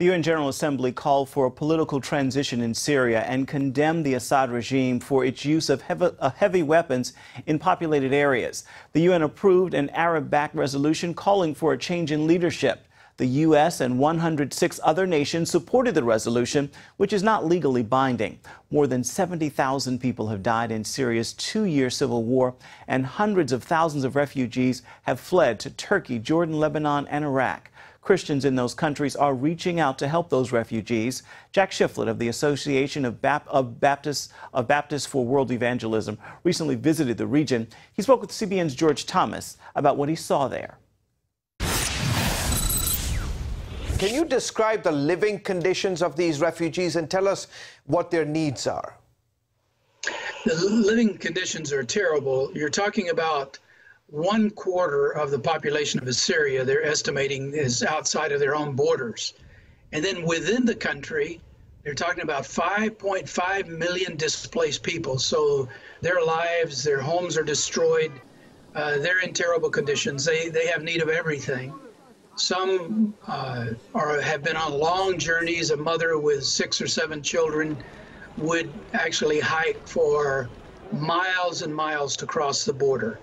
The UN General Assembly called for a political transition in Syria and condemned the Assad regime for its use of heavy weapons in populated areas. The UN approved an Arab-backed resolution calling for a change in leadership. The U.S. and 106 other nations supported the resolution, which is not legally binding. More than 70,000 people have died in Syria's two-year civil war, and hundreds of thousands of refugees have fled to Turkey, Jordan, Lebanon, and Iraq. Christians in those countries are reaching out to help those refugees. Jack Shiflett of the Association of Baptists for World Evangelism recently visited the region. He spoke with CBN's George Thomas about what he saw there. Can you describe the living conditions of these refugees and tell us what their needs are? The living conditions are terrible. You're talking about 1/4 of the population of Syria, they're estimating, is outside of their own borders. And then within the country, they're talking about 5.5 million displaced people. So their lives, their homes are destroyed. They're in terrible conditions. They have need of everything. Some have been on long journeys. A mother with 6 or 7 children would actually hike for miles and miles to cross the border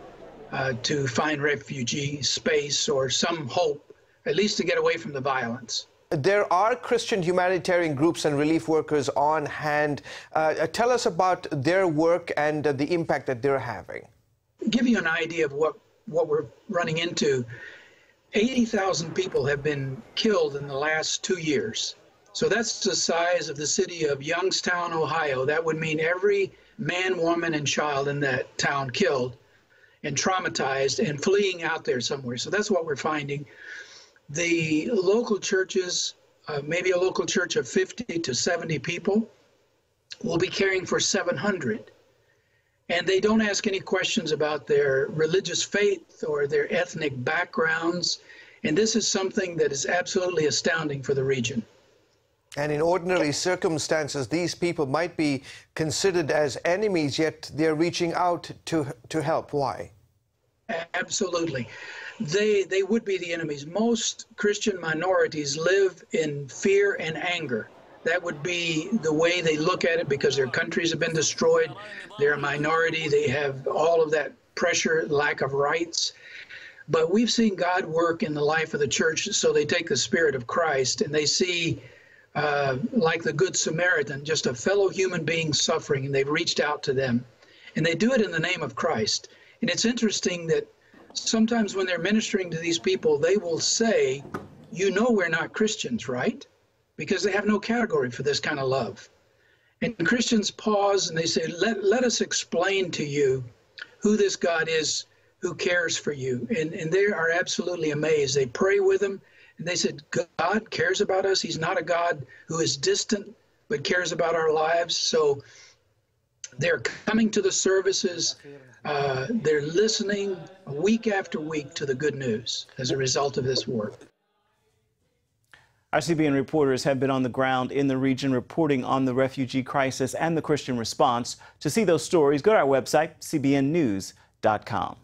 to find refugee space or some hope, at least to get away from the violence. There are Christian humanitarian groups and relief workers on hand. Tell us about their work and the impact that they're having. Give you an idea of what we're running into. 80,000 people have been killed in the last 2 years. So that's the size of the city of Youngstown, Ohio. That would mean every man, woman, and child in that town killed and traumatized and fleeing out there somewhere. So that's what we're finding. The local churches, maybe a local church of 50 to 70 people, will be caring for 700. And they don't ask any questions about their religious faith or their ethnic backgrounds. And this is something that is absolutely astounding for the region. And in ordinary circumstances, these people might be considered as enemies, yet they're reaching out to help. Why? Absolutely. They would be the enemies. Most Christian minorities live in fear and anger. That would be the way they look at it because their countries have been destroyed. They're a minority. They have all of that pressure, lack of rights. But we've seen God work in the life of the church, so they take the spirit of Christ and they see, like the Good Samaritan, just a fellow human being suffering, and they've reached out to them. And they do it in the name of Christ. And it's interesting that sometimes when they're ministering to these people, they will say, you know we're not Christians, right? Because they have no category for this kind of love. And Christians pause and they say, let us explain to you who this God is who cares for you. And they are absolutely amazed. They pray with them and they said, God cares about us. He's not a God who is distant, but cares about our lives. So they're coming to the services. They're listening week after week to the good news as a result of this work. Our CBN reporters have been on the ground in the region reporting on the refugee crisis and the Christian response. To see those stories, go to our website, cbnnews.com.